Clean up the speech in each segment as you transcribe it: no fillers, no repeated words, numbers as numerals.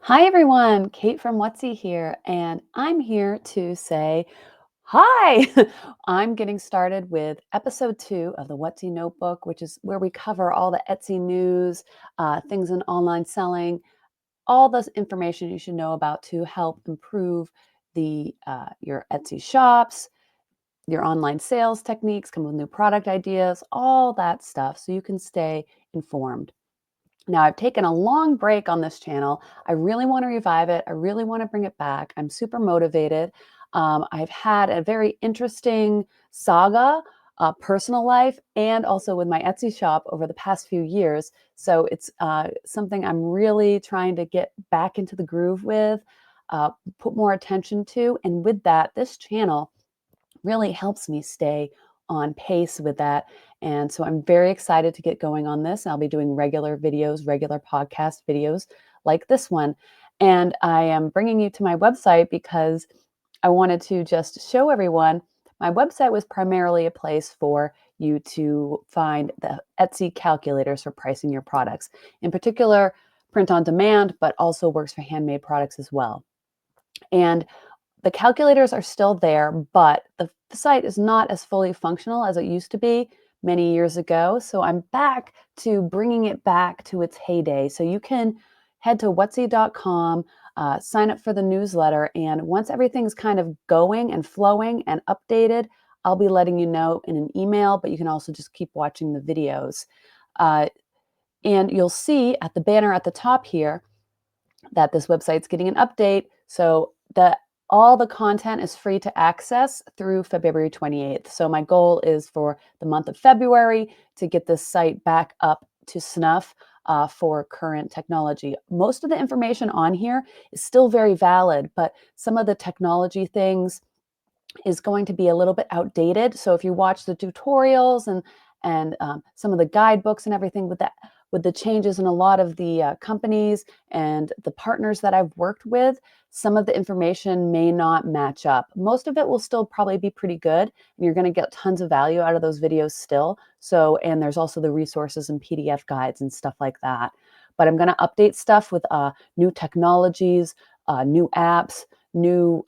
Hi everyone, Kate from Whutsy here, and I'm here to say hi. I'm getting started with episode 2 of the Whutsy Notebook, which is where we cover all the Etsy news, things in online selling, all the information you should know about to help improve the your Etsy shops, your online sales techniques, come with new product ideas, all that stuff, so you can stay informed. Now, I've taken a long break on this channel. I really want to revive it. I really want to bring it back. I'm super motivated. I've had a very interesting saga, personal life, and also with my Etsy shop over the past few years. So it's something I'm really trying to get back into the groove with, put more attention to. And with that, this channel really helps me stay on pace with that. And so I'm very excited to get going on this. I'll be doing regular videos, regular podcast videos like this one. And I am bringing you to my website because I wanted to just show everyone my website was primarily a place for you to find the Etsy calculators for pricing your products. In particular, print on demand, but also works for handmade products as well. And the calculators are still there, but the site is not as fully functional as it used to be many years ago. So I'm back to bringing it back to its heyday. So you can head to whutsy.com, sign up for the newsletter, and once everything's kind of going and flowing and updated, I'll be letting you know in an email, but you can also just keep watching the videos. Uh, and you'll see at the banner at the top here that this website's getting an update. So all the content is free to access through February 28th. So my goal is for the month of February to get this site back up to snuff for current technology. Most of the information on here is still very valid, but some of the technology things is going to be a little bit outdated. So if you watch the tutorials and some of the guidebooks and everything with the changes in a lot of the companies and the partners that I've worked with, some of the information may not match up. Most of it will still probably be pretty good, and you're going to get tons of value out of those videos still. So, and there's also the resources and PDF guides and stuff like that. But I'm going to update stuff with new technologies, new apps, new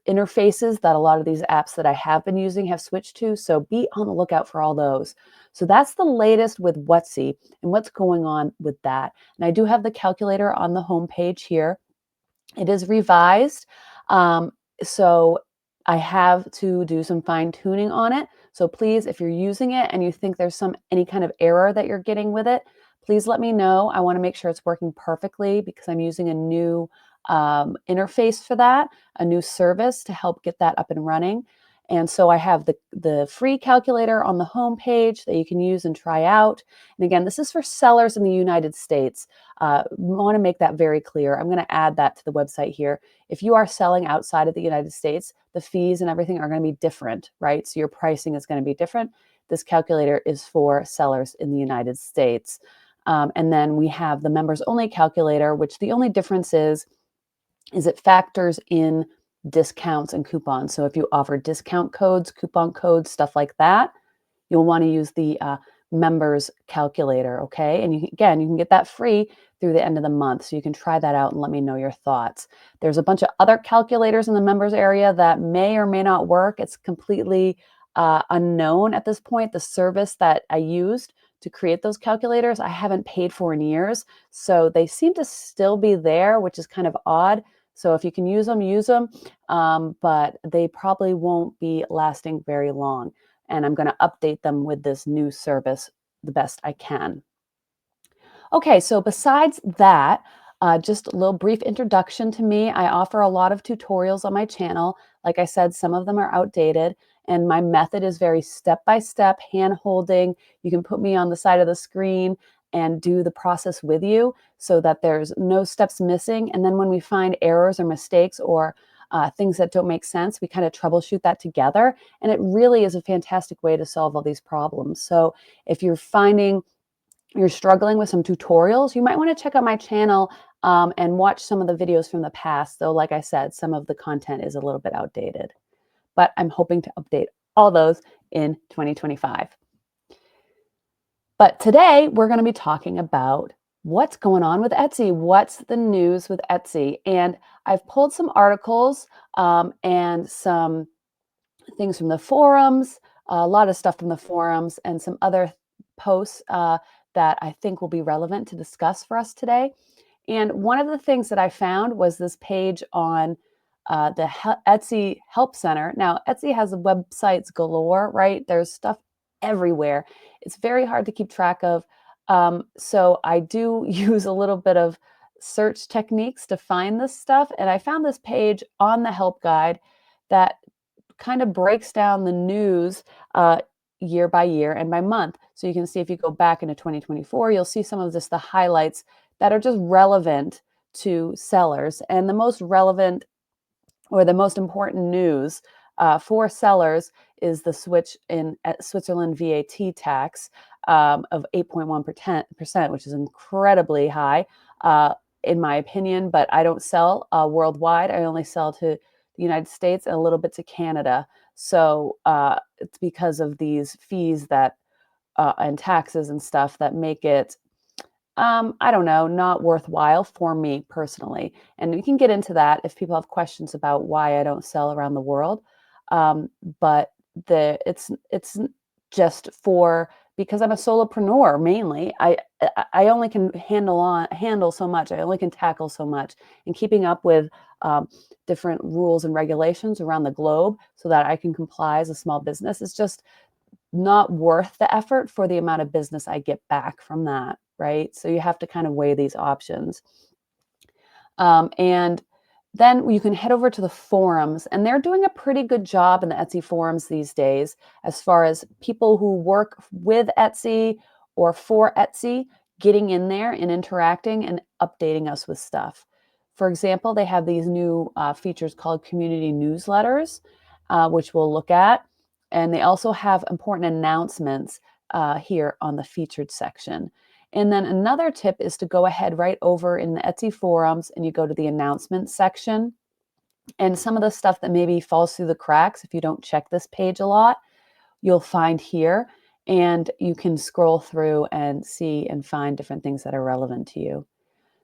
interfaces that a lot of these apps that I have been using have switched to. So be on the lookout for all those. So that's the latest with Whutsy and what's going on with that. And I do have the calculator on the home page here. It is revised. So I have to do some fine tuning on it. So please, if you're using it and you think there's any kind of error that you're getting with it, please let me know. I want to make sure it's working perfectly because I'm using a new interface for that, a new service to help get that up and running. And so I have the free calculator on the home page that you can use and try out. And again, this is for sellers in the United States. Want to make that very clear. I'm going to add that to the website here. If you are selling outside of the United States, the fees and everything are going to be different, right? So your pricing is going to be different. This calculator is for sellers in the United States. And then we have the members only calculator, which the only difference is it factors in discounts and coupons. So if you offer discount codes, coupon codes, stuff like that, you'll want to use the members calculator, okay? And you can get that free through the end of the month. So you can try that out and let me know your thoughts. There's a bunch of other calculators in the members area that may or may not work. It's completely unknown at this point. The service that I used to create those calculators, I haven't paid for in years. So they seem to still be there, which is kind of odd. So if you can use them, use them. But they probably won't be lasting very long. And I'm going to update them with this new service the best I can. Okay, so besides that, just a little brief introduction to me. I offer a lot of tutorials on my channel. Like I said, some of them are outdated, and my method is very step-by-step, hand-holding. You can put me on the side of the screen and do the process with you so that there's no steps missing. And then when we find errors or mistakes or things that don't make sense, we kind of troubleshoot that together. And it really is a fantastic way to solve all these problems. So if you're finding you're struggling with some tutorials, you might want to check out my channel and watch some of the videos from the past. Though, like I said, some of the content is a little bit outdated, but I'm hoping to update all those in 2025. But today we're going to be talking about what's going on with Etsy? What's the news with Etsy? And I've pulled some articles and some things from the forums, a lot of stuff from the forums, and some other posts that I think will be relevant to discuss for us today. And one of the things that I found was this page on the Etsy Help Center. Now, Etsy has websites galore, right? There's stuff everywhere. It's very hard to keep track of. So I do use a little bit of search techniques to find this stuff. And I found this page on the help guide that kind of breaks down the news year by year and by month. So you can see if you go back into 2024, you'll see some of this, the highlights that are just relevant to sellers. And the most relevant or the most important news for sellers is the switch in Switzerland VAT tax of 8.1%, which is incredibly high, in my opinion. But I don't sell worldwide. I only sell to the United States and a little bit to Canada. So it's because of these fees that and taxes and stuff that make it I don't know, not worthwhile for me personally. And we can get into that if people have questions about why I don't sell around the world. But it's just for because I'm a solopreneur mainly. I only can handle so much. I only can tackle so much, and keeping up with different rules and regulations around the globe so that I can comply as a small business is just not worth the effort for the amount of business I get back from that, right? So you have to kind of weigh these options. And then you can head over to the forums, and they're doing a pretty good job in the Etsy forums these days as far as people who work with Etsy or for Etsy getting in there and interacting and updating us with stuff. For example, they have these new features called community newsletters, which we'll look at. And they also have important announcements here on the featured section. And then another tip is to go ahead right over in the Etsy forums and you go to the announcements section. And some of the stuff that maybe falls through the cracks, if you don't check this page a lot, you'll find here. And you can scroll through and see and find different things that are relevant to you.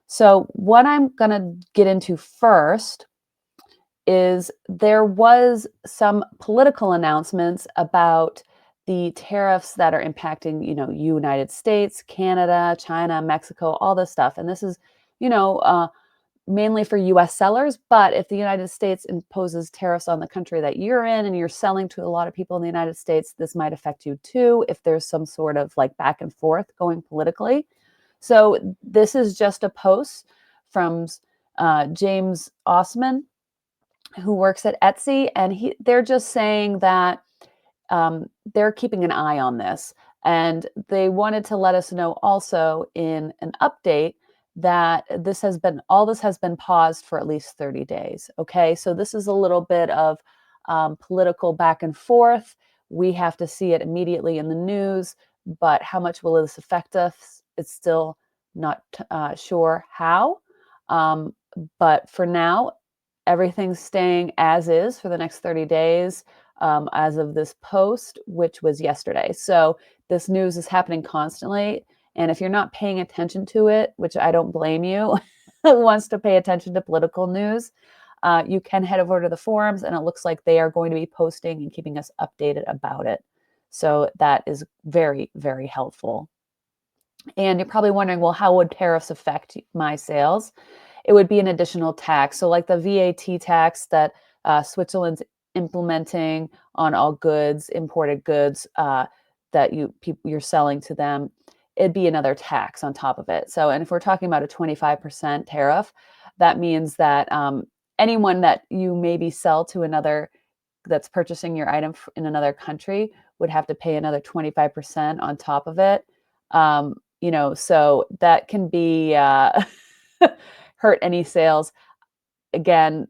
So what I'm going to get into first is there was some political announcements about the tariffs that are impacting, United States, Canada, China, Mexico, all this stuff. And this is, you know, uh, mainly for US sellers. But if the United States imposes tariffs on the country that you're in and you're selling to a lot of people in the United States, this might affect you too if there's some sort of like back and forth going politically. So this is just a post from James Osman, who works at Etsy, and they're just saying that they're keeping an eye on this. And they wanted to let us know also in an update that all this has been paused for at least 30 days. Okay, so this is a little bit of political back and forth. We have to see it immediately in the news, but how much will this affect us? It's still not sure how. Um, but for now, everything's staying as is for the next 30 days as of this post, which was yesterday. So this news is happening constantly. And if you're not paying attention to it, which I don't blame you, who wants to pay attention to political news, you can head over to the forums, and it looks like they are going to be posting and keeping us updated about it. So that is very, very helpful. And you're probably wondering, well, how would tariffs affect my sales? It would be an additional tax. So like the VAT tax that Switzerland's implementing on all goods, imported goods that you're selling to them, it'd be another tax on top of it. So, and if we're talking about a 25% tariff, that means that anyone that you maybe sell to another that's purchasing your item in another country would have to pay another 25% on top of it. So that can be hurt any sales. Again,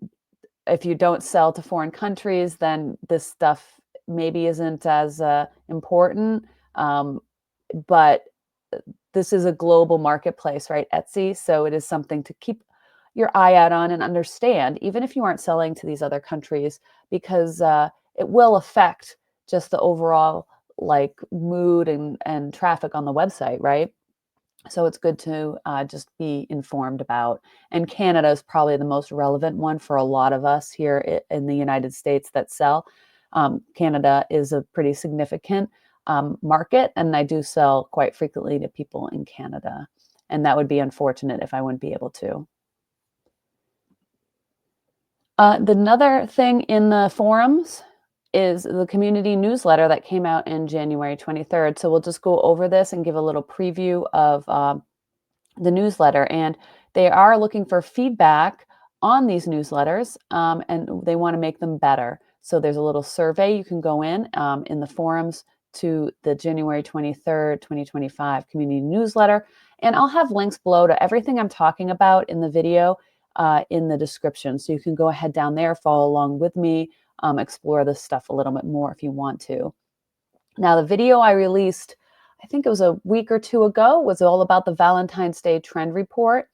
if you don't sell to foreign countries, then this stuff maybe isn't as important. But this is a global marketplace, right? Etsy. So it is something to keep your eye out on and understand, even if you aren't selling to these other countries, because it will affect just the overall like mood and traffic on the website, right? So it's good to just be informed about. And Canada is probably the most relevant one for a lot of us here in the United States that sell. Canada is a pretty significant market, and I do sell quite frequently to people in Canada. And that would be unfortunate if I wouldn't be able to. The another thing in the forums is the community newsletter that came out in January 23rd. So we'll just go over this and give a little preview of the newsletter. And they are looking for feedback on these newsletters, and they want to make them better. So there's a little survey you can go in the forums to the January 23rd, 2025 community newsletter. And I'll have links below to everything I'm talking about in the video in the description. So you can go ahead down there, follow along with me, explore this stuff a little bit more if you want to. Now, the video I released, I think it was a week or two ago, was all about the Valentine's Day trend report.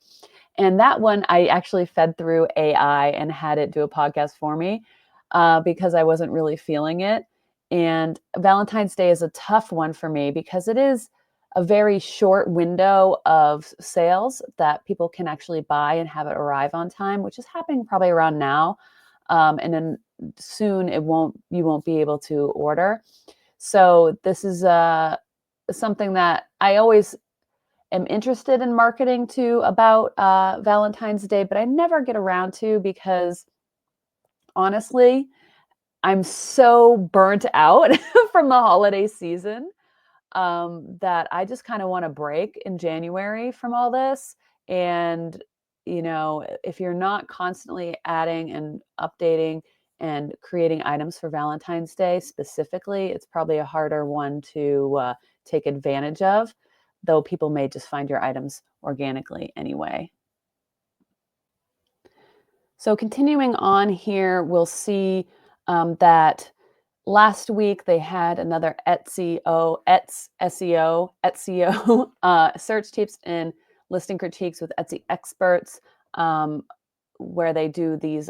And that one I actually fed through AI and had it do a podcast for me because I wasn't really feeling it. And Valentine's Day is a tough one for me because it is a very short window of sales that people can actually buy and have it arrive on time, which is happening probably around now. And then soon you won't be able to order. So this is something that I always am interested in marketing to about Valentine's Day, but I never get around to because honestly, I'm so burnt out from the holiday season that I just kind of want to break in January from all this. And, if you're not constantly adding and updating and creating items for Valentine's Day specifically, it's probably a harder one to take advantage of, though people may just find your items organically anyway. So continuing on here, we'll see that last week they had another SEO search tips and listing critiques with Etsy experts, where they do these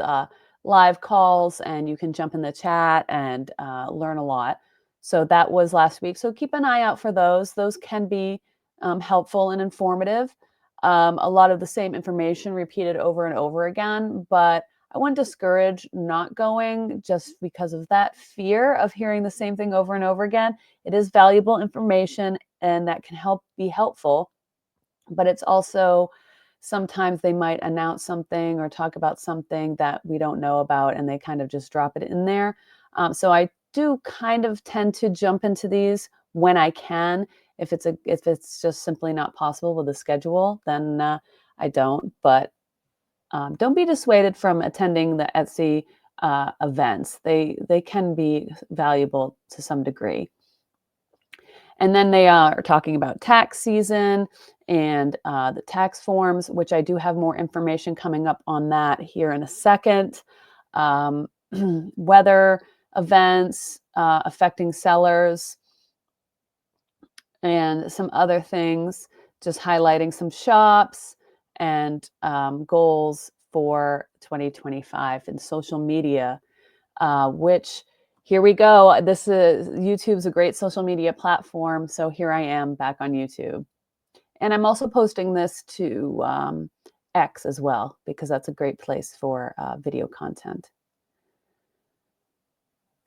live calls and you can jump in the chat and learn a lot. So that was last week. So keep an eye out for those. Those can be helpful and informative. A lot of the same information repeated over and over again, but I wouldn't discourage not going just because of that fear of hearing the same thing over and over again. It is valuable information and that can be helpful, but it's also sometimes they might announce something or talk about something that we don't know about and they kind of just drop it in there. So I do kind of tend to jump into these when I can. If it's just simply not possible with the schedule, then I don't. But don't be dissuaded from attending the Etsy events. They can be valuable to some degree. And then they are talking about tax season and the tax forms, which I do have more information coming up on that here in a second. Weather events affecting sellers and some other things, just highlighting some shops and goals for 2025 in social media, which here we go. YouTube's a great social media platform. So here I am back on YouTube. And I'm also posting this to X as well, because that's a great place for video content.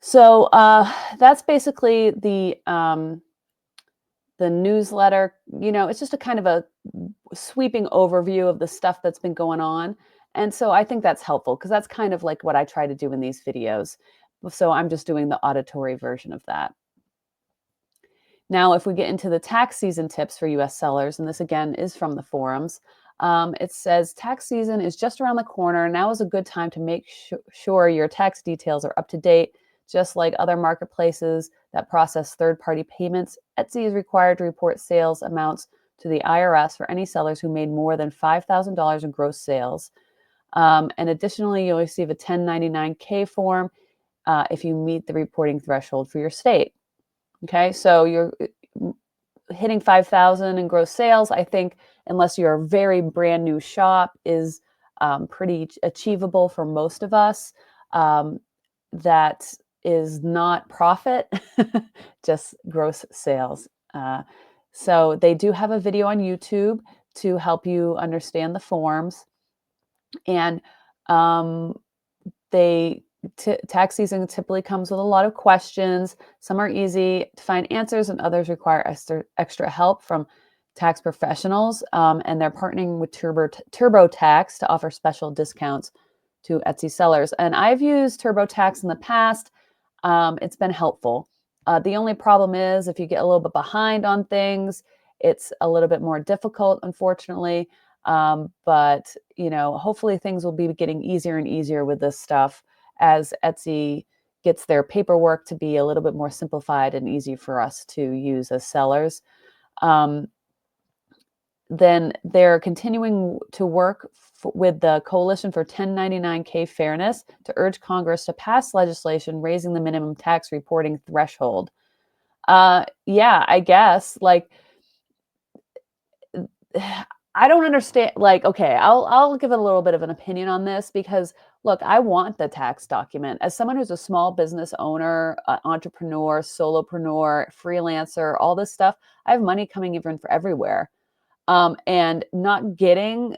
So that's basically the newsletter. It's just a kind of a sweeping overview of the stuff that's been going on. And so I think that's helpful because that's kind of like what I try to do in these videos. So I'm just doing the auditory version of that. Now, if we get into the tax season tips for US sellers, and this again is from the forums, it says tax season is just around the corner. Now is a good time to make sure your tax details are up to date. Just like other marketplaces that process third-party payments, Etsy is required to report sales amounts to the IRS for any sellers who made more than $5,000 in gross sales. And additionally, you'll receive a 1099-K form if you meet the reporting threshold for your state. Okay, so you're hitting 5,000 in gross sales. I think unless you're a very brand new shop is pretty achievable for most of us. That is not profit, just gross sales. So they do have a video on YouTube to help you understand the forms. And um, they tax season typically comes with a lot of questions. Some are easy to find answers, and others require extra help from tax professionals. And they're partnering with TurboTax to offer special discounts to Etsy sellers. And I've used TurboTax in the past. It's been helpful. The only problem is if you get a little bit behind on things, it's a little bit more difficult, unfortunately. But hopefully things will be getting easier and easier with this stuff as Etsy gets their paperwork to be a little bit more simplified and easy for us to use as sellers. Um, then they're continuing to work with the Coalition for 1099K Fairness to urge Congress to pass legislation raising the minimum tax reporting threshold. Yeah, I guess I don't understand. Okay, I'll give it a little bit of an opinion on this because look, I want the tax document as someone who's a small business owner, entrepreneur, solopreneur, freelancer, all this stuff. I have money coming in from everywhere, and not getting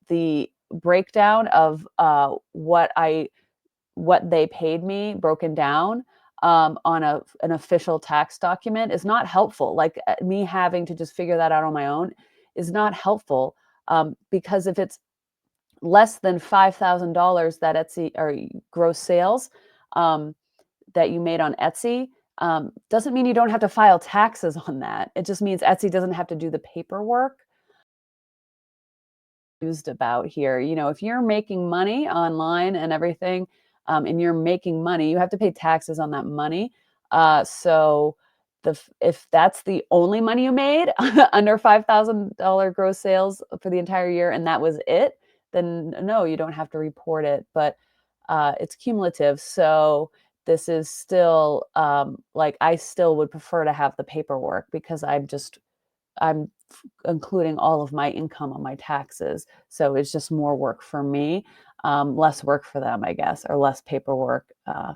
the breakdown of what they paid me broken down on an official tax document is not helpful. Like me having to just figure that out on my own is not helpful, because if it's less than $5,000 that Etsy or gross sales um, that you made on Etsy, doesn't mean you don't have to file taxes on that. It just means Etsy doesn't have to do the paperwork used about here. If you're making money online and everything, and you're making money, you have to pay taxes on that money. So if that's the only money you made under $5,000 gross sales for the entire year, and that was it, then no, you don't have to report it. But it's cumulative, so this is still like I still would prefer to have the paperwork because I'm including all of my income on my taxes. So it's just more work for me, less work for them, I guess, or less paperwork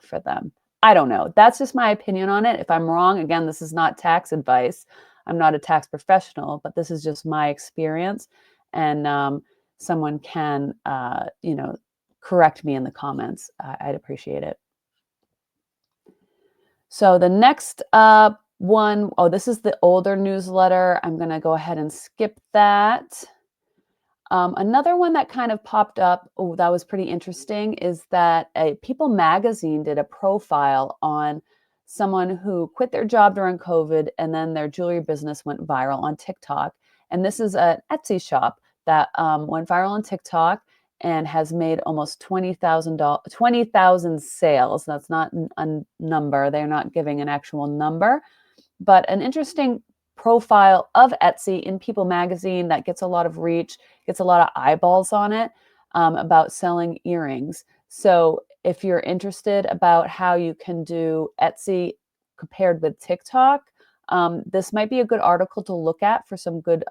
for them. I don't know. That's just my opinion on it. If I'm wrong, again, this is not tax advice. I'm not a tax professional, but this is just my experience. And someone can, correct me in the comments. I'd appreciate it. So the next one, oh, this is the older newsletter. I'm going to go ahead and skip that. Another one that kind of popped up, oh, that was pretty interesting, is that People Magazine did a profile on someone who quit their job during COVID and then their jewelry business went viral on TikTok. And this is an Etsy shop that went viral on TikTok and has made almost 20,000 sales. That's not a number. They're not giving an actual number, but an interesting profile of Etsy in People Magazine that gets a lot of reach, gets a lot of eyeballs on it, about selling earrings. So if you're interested about how you can do Etsy compared with TikTok, this might be a good article to look at for some good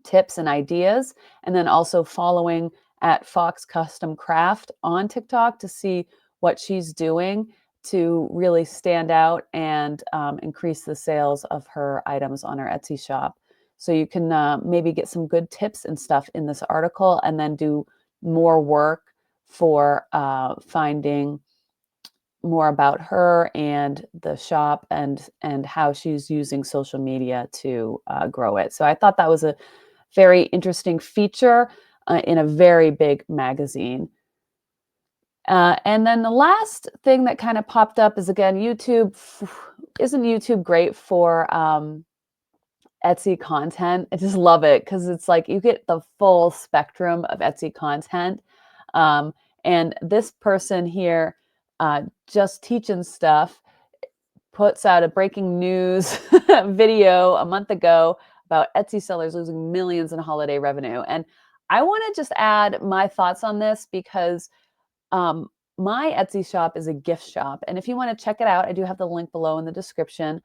tips and ideas. And then also following at Fox Custom Craft on TikTok to see what she's doing to really stand out and increase the sales of her items on her Etsy shop. So you can maybe get some good tips and stuff in this article and then do more work for finding more about her and the shop and how she's using social media to grow it. So I thought that was a very interesting feature in a very big magazine. And then the last thing that kind of popped up is, again, YouTube. Isn't YouTube great for Etsy content? I just love it because it's like you get the full spectrum of Etsy content. Um, and this person here, just teaching stuff, puts out a breaking news video a month ago about Etsy sellers losing millions in holiday revenue. And I want to just add my thoughts on this because um, my Etsy shop is a gift shop. And if you want to check it out, I do have the link below in the description.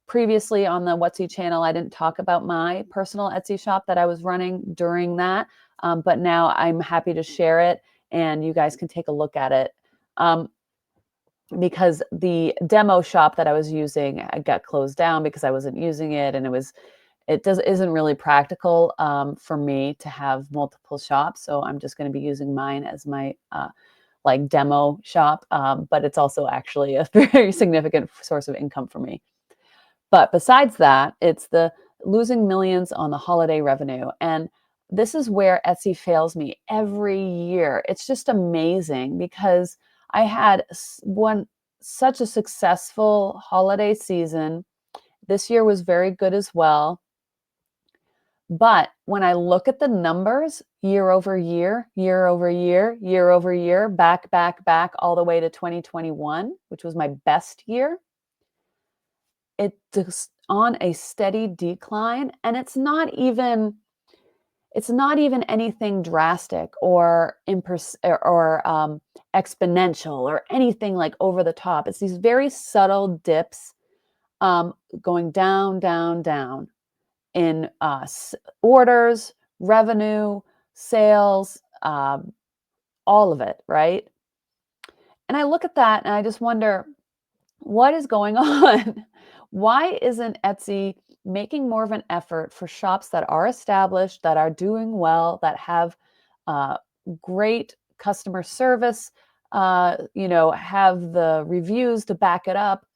Previously on the Whutsy channel, I didn't talk about my personal Etsy shop that I was running during that. But now I'm happy to share it and you guys can take a look at it. because the demo shop that I was using got closed down because I wasn't using it, and it isn't really practical for me to have multiple shops. So I'm just going to be using mine as my like demo shop, but it's also actually a very significant source of income for me. But besides that, it's the losing millions on the holiday revenue. And this is where Etsy fails me every year. It's just amazing because I had one such a successful holiday season. This year was very good as well. But when I look at the numbers year over year, year over year, year over year, back, all the way to 2021, which was my best year, it's on a steady decline. And it's not even anything drastic or exponential or anything like over the top. It's these very subtle dips, going down, down, down in orders, revenue, sales, all of it, right? And I look at that and I just wonder, what is going on? Why isn't Etsy making more of an effort for shops that are established, that are doing well, that have uh, great customer service, have the reviews to back it up,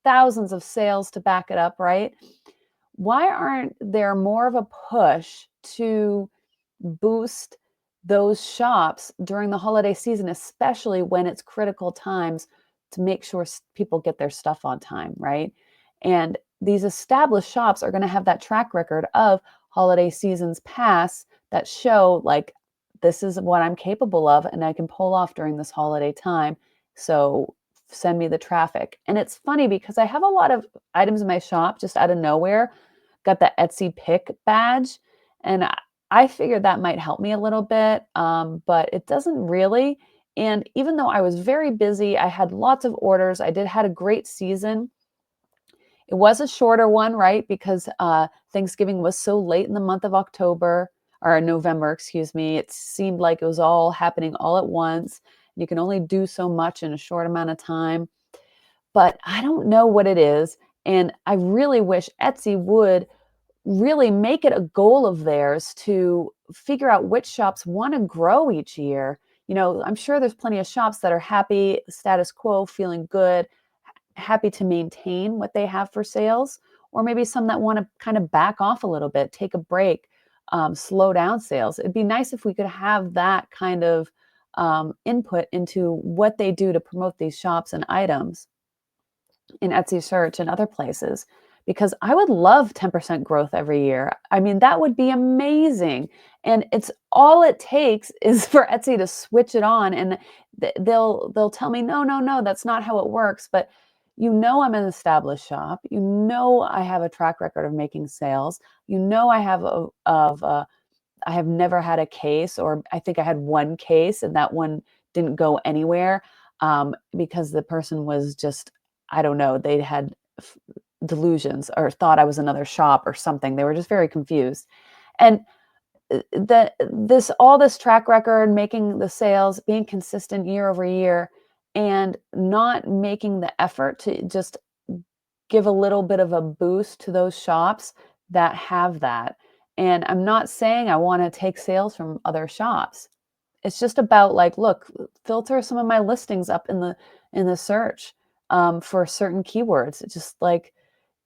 thousands of sales to back it up, right? Why aren't there more of a push to boost those shops during the holiday season, especially when it's critical times to make sure people get their stuff on time, right? And these established shops are going to have that track record of holiday seasons pass that show like this is what I'm capable of and I can pull off during this holiday time. So send me the traffic. And it's funny because I have a lot of items in my shop just out of nowhere, got the Etsy pick badge, and I figured that might help me a little bit, but it doesn't really. And even though I was very busy, I had lots of orders. I did had a great season. It was a shorter one, right? Because Thanksgiving was so late in the month of October or November, excuse me. It seemed like it was all happening all at once. You can only do so much in a short amount of time. But I don't know what it is. And I really wish Etsy would really make it a goal of theirs to figure out which shops want to grow each year. I'm sure there's plenty of shops that are happy, status quo, feeling good, happy to maintain what they have for sales, or maybe some that want to kind of back off a little bit, take a break, slow down sales. It'd be nice if we could have that kind of input into what they do to promote these shops and items in Etsy search and other places, because I would love 10% growth every year. I mean, that would be amazing. And it's all it takes is for Etsy to switch it on, and they'll tell me no, no, no, that's not how it works. But I'm an established shop. I have a track record of making sales. I have never had a case, or I think I had one case, and that one didn't go anywhere because the person was just, I don't know, they had delusions or thought I was another shop or something. They were just very confused. And all this track record, making the sales, being consistent year over year, and not making the effort to just give a little bit of a boost to those shops that have that. And I'm not saying I want to take sales from other shops. It's just about like, look, filter some of my listings up in the search for certain keywords. It's just like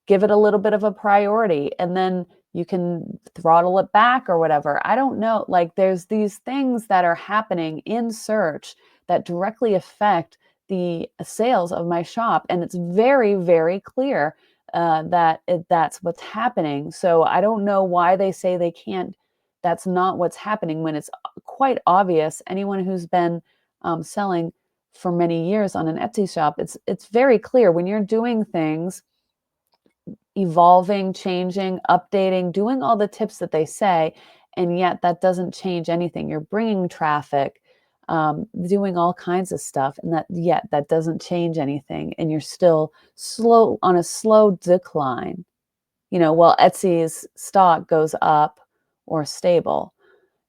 give it a little bit of a priority, and then you can throttle it back or whatever. I don't know. Like there's these things that are happening in search that directly affect the sales of my shop. And it's very, very clear that's what's happening. So I don't know why they say they can't. That's not what's happening when it's quite obvious. Anyone who's been selling for many years on an Etsy shop, it's very clear when you're doing things, evolving, changing, updating, doing all the tips that they say, and yet that doesn't change anything. You're bringing traffic, doing all kinds of stuff, and that doesn't change anything, and you're still on a slow decline. While Etsy's stock goes up or stable.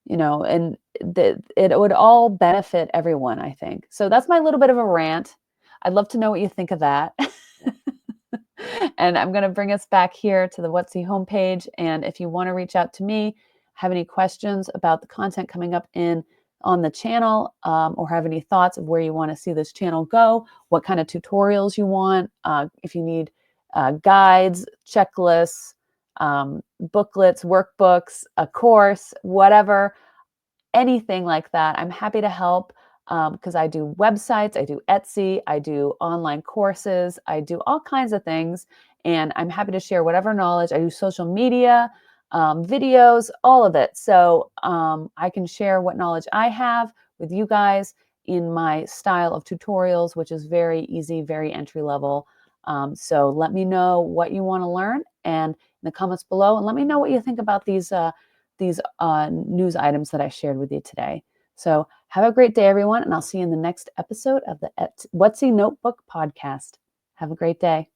And it would all benefit everyone, I think. So that's my little bit of a rant. I'd love to know what you think of that. And I'm going to bring us back here to the Whutsy homepage. And if you want to reach out to me, have any questions about the content coming up in on the channel, or have any thoughts of where you want to see this channel go, what kind of tutorials you want, if you need guides, checklists, booklets, workbooks, a course, whatever, anything like that, I'm happy to help, because I do websites, I do Etsy, I do online courses, I do all kinds of things, and I'm happy to share whatever knowledge. I do social media, videos, all of it. So I can share what knowledge I have with you guys in my style of tutorials, which is very easy, very entry level. So let me know what you want to learn and in the comments below, and let me know what you think about these news items that I shared with you today. So have a great day, everyone, and I'll see you in the next episode of the Whutsy Notebook podcast. Have a great day.